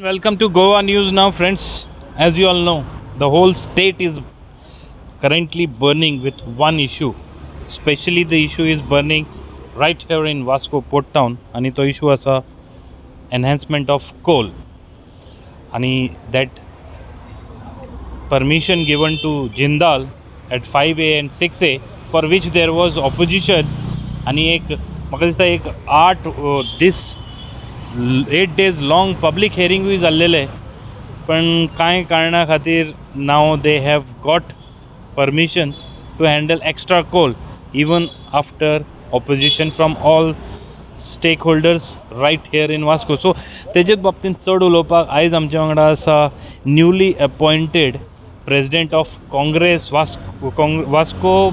Welcome to Goa News now, friends. As you all know, the whole state is currently burning with one issue. Especially the issue is burning right here in Vasco Port Town. आणि तो issue असा enhancement of coal. आणि that permission given to Jindal at 5A and 6A for which there was opposition. आणि एक म्हाका दिसता एक 8 days long public hearing बी जाल्लेले पण कांय कारणां खातीर नाव they have got permissions to handle extra coal even after opposition from all stakeholders right here in Vasco. So तेजे बाबतींत चड उलोवपाक आयज आमचे वांगडा आसा newly appointed president of Congress Vasco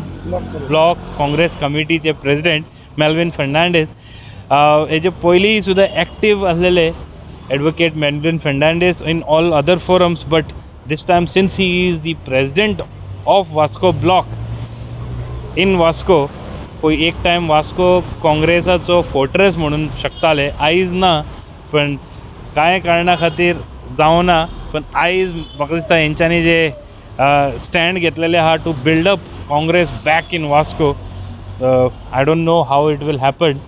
block Congress कमिटीचे प्रेसिडेंट मेल्विन फर्नांडीस. हेजे पयलीं सुद्दां एक्टीव आसलेले Advocate Melvin Fernandez in all other forums, but this time since he is the president of Vasco block in Vasco, पळय एक टायम वास्को काँग्रेसाचो फोर्ट्रेस म्हणून शकताले, आयज ना. पण कांय कारणां खातीर जावना. पण आयज म्हाका दिसता हेंच्यांनी जे स्टँड घेतलेले आहा to build up Congress back in Vasco. I don't know how it will happen,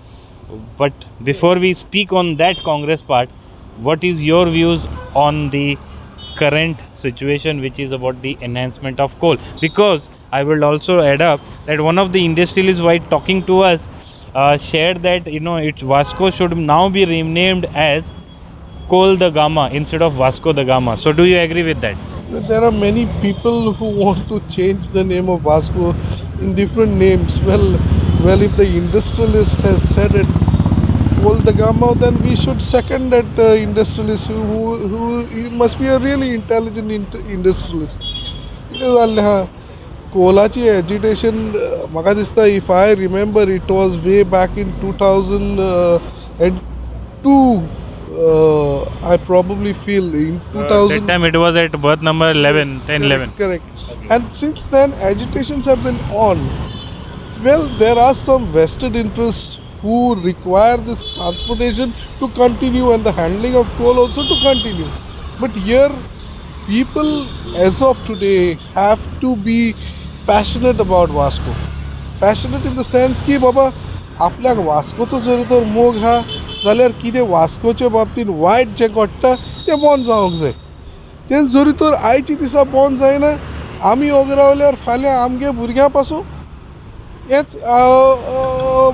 but before we speak on that Congress part, what is your views on the current situation which is about the enhancement of coal? Because I will also add up that one of the industrialists while talking to us shared that it's Vasco should now be renamed as Coal da Gama instead of Vasco da Gama. So do you agree with that? There are many people who want to change the name of Vasco in different names. Well, if the industrialist has said it, Coal da Gama, then we should second that industrialist who he must be a really intelligent industrialist. Because coalachi agitation, म्हाका दिसता, if I remember, it was way back in 2002. I probably feel in 2000. That time it was at berth number 11, Yes, 10, 11. Correct. And since then, agitations have been on. Well, there are some vested interests who require this transportation to continue and the handling of coal also to continue. But here, people as of today have to be passionate about Vasco. Passionate in the sense की बाबा आपल्याक वास्कोचो जर तर मोग हा जाल्यार कितें वास्कोच्या बाबतींत वायट जें घडटा तें बंद जावंक जाय. तें जरी तर आयच्या दिसा बंद जायना, आमी वोगोत रावल्यार फाल्यां आमगे भुरग्यां पासून हेच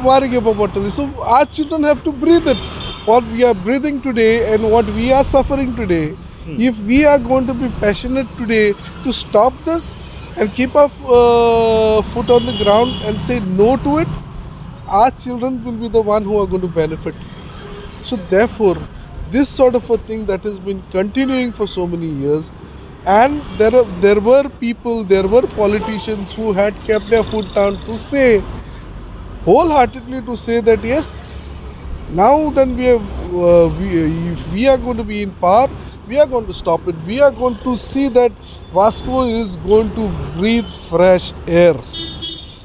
वारें घेवपा पडटलें. सो आज children have to breathe it. What we are breathing today and what we are suffering today, if we are going to be passionate today to stop this and keep our foot on the ground and say no to it, our children will be the one who are going to benefit. So therefore, this sort of a thing that has been continuing for so many years, and there were people, there were politicians who had kept their foot down to say wholeheartedly to say that yes, now then if we are going to be in power, we are going to stop it. We are going to see that Vasco is going to breathe fresh air.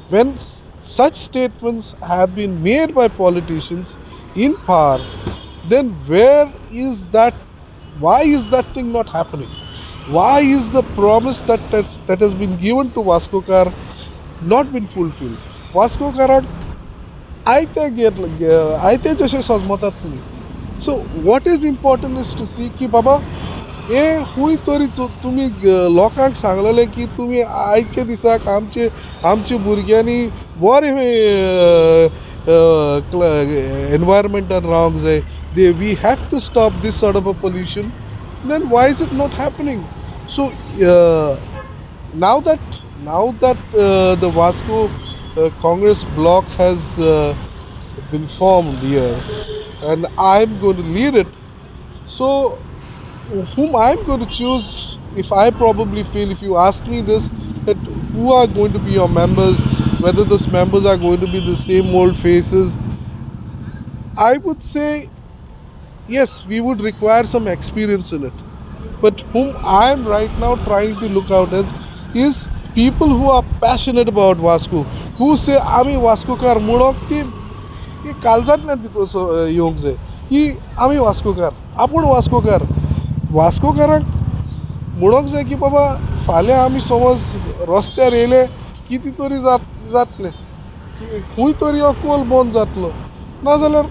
When such statements have been made by politicians in power, then where is that? Why is that thing not happening? Why is the promise that has been given to Vasco Car not been fulfilled? Vasco Karak आयते जशें सोजमतात तुमी. So what is important is to see की बाबा हे खूंय तरी तुमी लोकांक सांगलेलें की तुमी आयच्या दिसाक आमचे भुरग्यांनी बरें एनवायरमेंटान रावंक जाय. We have to stop this sort of a pollution. Then why is it not happening? So now that the Vasco Congress bloc has been formed here, and I'm going to lead it. So whom I'm going to choose, if I probably feel, if you ask me this, that who are going to be your members, whether those members are going to be the same old faces, I would say yes, we would require some experience in it. But whom I am right now trying to look out at is people who are passionate about Vasco, who say आमी वास्कोकार म्हणोक ती काळजांतल्यान भितर येवंक जाय की आमी वास्कोकार, आपूण वास्कोकार. वास्कोकारांक म्हणूंक जाय की बाबा फाल्यां आमी समज रस्त्यार येयले कितें तरी जातलें की खूंय तरी हो कोल बंद जातलो नाजाल्यार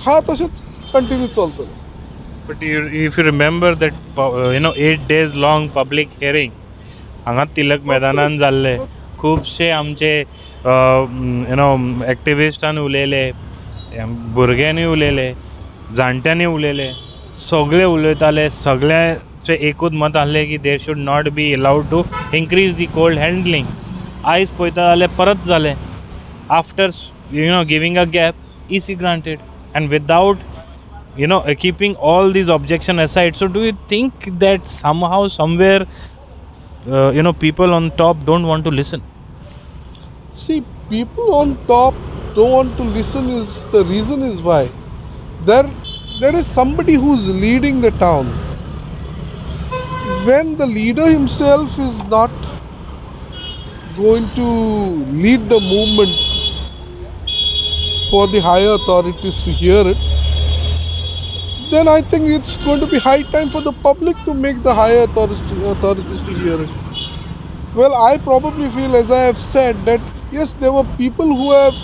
हा तशेंच कंटिन्यू चलतलें. But if you remember that 8 days long public hearing हांगा तिलक मैदानान जाल्ले, खुबशे आमचे एक्टिविस्टान उलयले, भुरग्यांनी उलयले, जाणट्यांनी उलयले, सगळे उलयताले. सगळ्यांचे एकूच मत आहलें की there should not be allowed to increase the cold handling. आयज पळयता जाल्यार परत जालें. After giving a gap EC granted and without keeping all these objections aside. So do you think that somehow somewhere people on top don't want to listen? See, people on top don't want to listen is the reason is why there is somebody who's leading the town. When the leader himself is not going to lead the movement for the higher authorities to hear it, then I think it's going to be high time for the public to make the higher authorities to hear it. Well, I probably feel, as I have said, that yes, there were people who have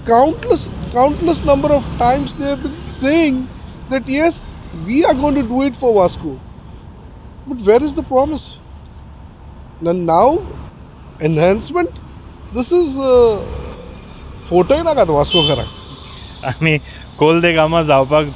countless number of times they have been saying that yes, we are going to do it for Vasco. But where is the promise? And now, enhancement? This is photo नाकात Vasco करा. आनी कोलदे कामां जावपाक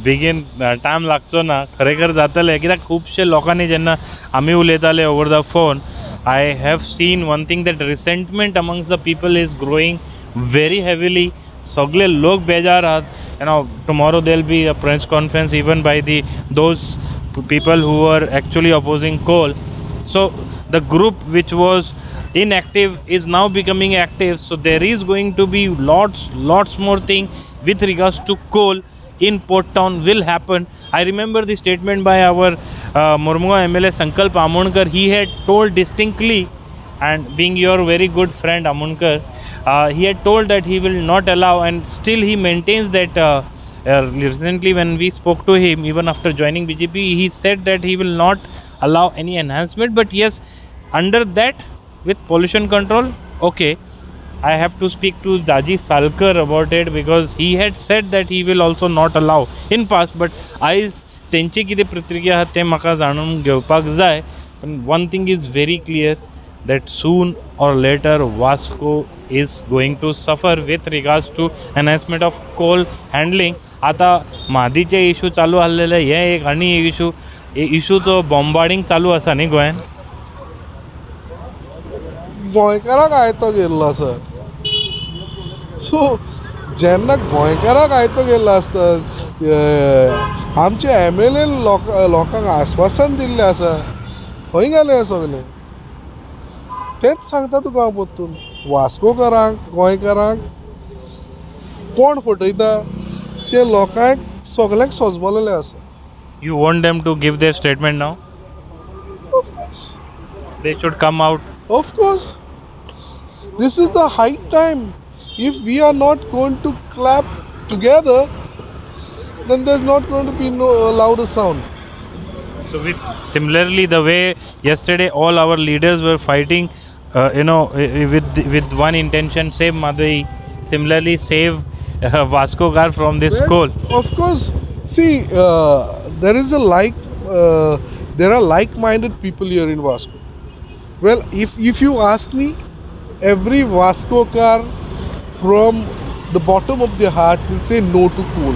बेगीन time लागचो ना. खरेखर जातलें कित्याक खुबशे लोकांनी जेन्ना आमी उलयताले over the phone, I have seen one thing, that resentment amongst the people is growing very heavily. सगळे लोक बेजार आहात. Tomorrow there will be a press conference even by those people who are actually opposing coal. So the group which was inactive is now becoming active. So there is going to be lots more thing with regards to coal in Port Town will happen. I remember the statement by our Mormugao MLA Sankalp Amonkar. He had told distinctly, and being your very good friend Amonkar, he had told that he will not allow, and still he maintains that. Recently when we spoke to him, even after joining BJP, he said that he will not allow any enhancement. But yes, under that, with pollution control, okay, I have to speak to Daji Salkar about it, because he had said that he will also not allow in past. But आयज तेंची कितें प्रतिक्रिया आहा तें म्हाका जाणून घेवपाक जाय. पण one thing is very clear, that soon or later Vasco is going to suffer with regards to enhancement of coal handling. आता म्हादीचे इशू चालू आसलेले, हे एक आनी एक इशूचो बॉम्बार्डिंग चालू आसा न्ही गोंयान. गोंयकाराक आयतो गेल्लो आसा. सो जेन्ना गोंयकाराक आयतो गेल्लो आसता, आमचे MLA लोकांक आश्वासन दिल्लें आसा, खंय गेलें हें सगलें? तेंच सांगता तुका हांव परतून. वास्कोकारांक, गोंयकारांक कोण फटयता ते लोकांक सगल्यांक सोजमलेलें आसा. You want them to give their statement now? Of course. They should come out. Of course. This is the high time. If we are not going to clap together, then there's not going to be no louder sound. So similarly, the way yesterday all our leaders were fighting, with one intention, save Madhuri, similarly save Vasco Gar from this coal. Of course. See, there are like-minded people here in Vasco. Well, if you ask me, every Vasco car from the bottom of their heart will say no to coal.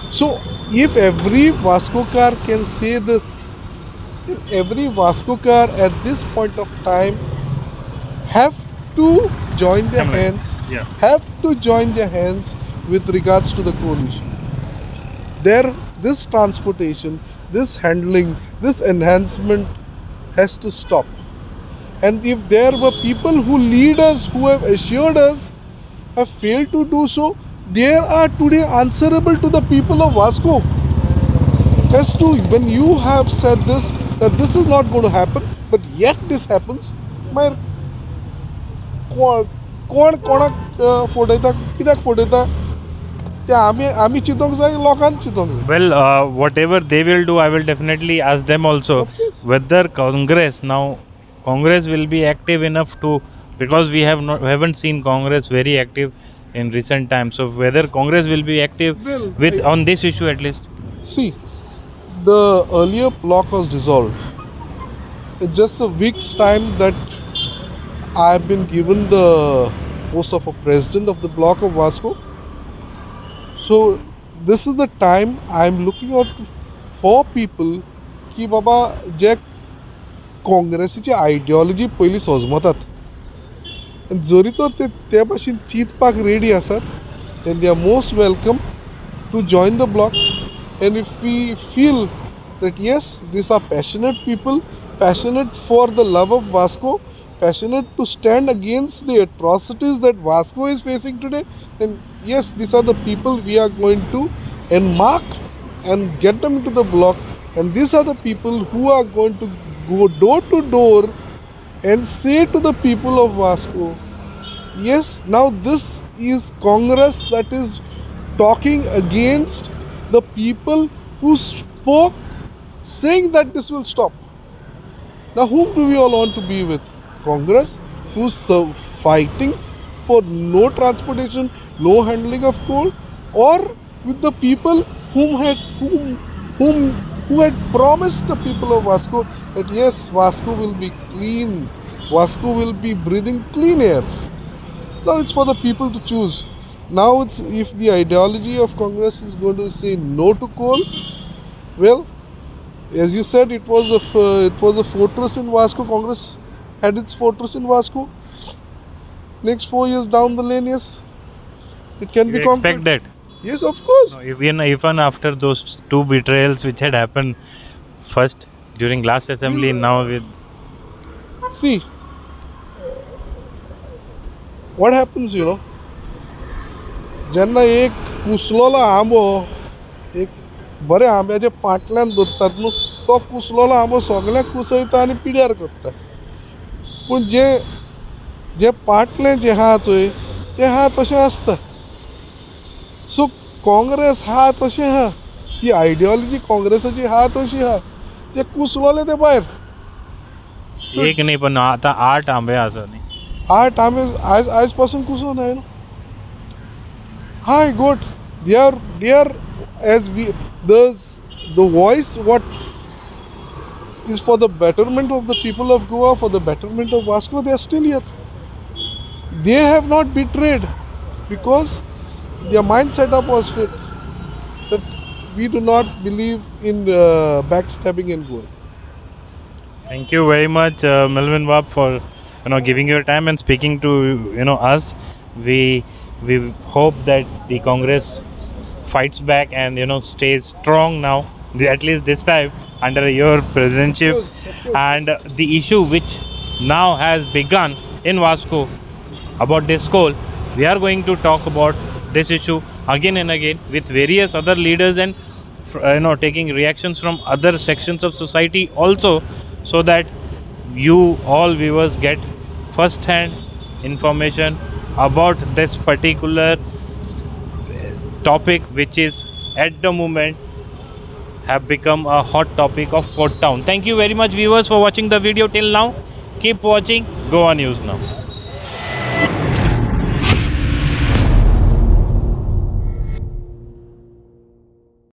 So, if every Vasco car can say this, then every Vasco car at this point of time have to join their hands. Yeah. Have to join their hands with regards to the coal issue. This transportation, this handling, this enhancement has to stop. And if there were people who lead us, who have assured us, have failed to do so, they are today answerable to the people of Vasco. As to when you have said this, that this is not going to happen, but yet this happens, my कोण कोणाक फोटयता, कित्याक फोटयता? ते आमी चिंतूंक जाय लोकांक चिंतूंक जाय. Well, whatever they will do, I will definitely ask them also Of course. whether Congress will be active enough to, because we haven't seen Congress very active in recent times. So whether Congress will be active Well, with on this issue at least. see, the earlier bloc was dissolved. In just a week's time that I've been given the post of a president of the bloc of Vasco. So this is the time I'm looking out for people की बाबा जे काँग्रेसीची ideology पयली सोजमतात आनी जरी तर ते भाशेन चिंतपाक ready आसात then they are most welcome to join the bloc. And if we feel that yes, these are passionate people, passionate for the love of Vasco, passionate to stand against the atrocities that Vasco is facing today, then yes, these are the people we are going to enmark and get them into the bloc. And these are the people who are going to go door to door and say to the people of Vasco, yes, now this is Congress that is talking against the people who spoke saying that this will stop. Now, whom do we all want to be with? Congress, who's fighting for no transportation, no handling of coal, or with the people who had promised the people of Vasco that yes, Vasco will be clean, Vasco will be breathing clean air. Now it's for the people to choose. Now it's if the ideology of Congress is going to say no to coal, well, as you said, it was a fortress in Vasco. Congress had its fortress in Vasco. Next 4 years down the lane, yes, it can You be expect conquered. that? Yes, of course. No, even after those two betrayals which had happened first during last assembly, now with See, what happens, जेन्ना एक कुसलोलो आंबो एक बरे आंब्याच्या पाटल्यान दवरतात न्हू तो कुसलोलो आंबो सगळ्यांक कुसयता आनी पिड्यार करता पूण जे पाटलें जें आहा चोय तें आहा तशें आसता सो काँग्रेस आहा तशें आहा ही आयडियोलॉजी काँग्रेसाची आहा तशी आहा जे कुसलोले ते भायर एक नाही पण आता 8 आंबे असं नाही. 8 आंबे आयज पासून कुसोवन हाय न्हू Hi, good. They are as we the voice what is for the betterment of the people of Goa, for the betterment of Vasco. They are still here. They have not betrayed because their mind setup was fit. That we do not believe in backstabbing and Goa. Thank you very much, Melvin Wab, for giving your time and speaking to us. We hope that the Congress fights back and stays strong now, at least this time under your presidency. Of course. And the issue which now has begun in Vasco about this coal, we are going to talk about this issue again and again with various other leaders and taking reactions from other sections of society also, so that you all viewers get first hand information about this particular topic, which is at the moment have become a hot topic of Port Town. Thank you very much, viewers, for watching the video till now. Keep watching Goa News Now.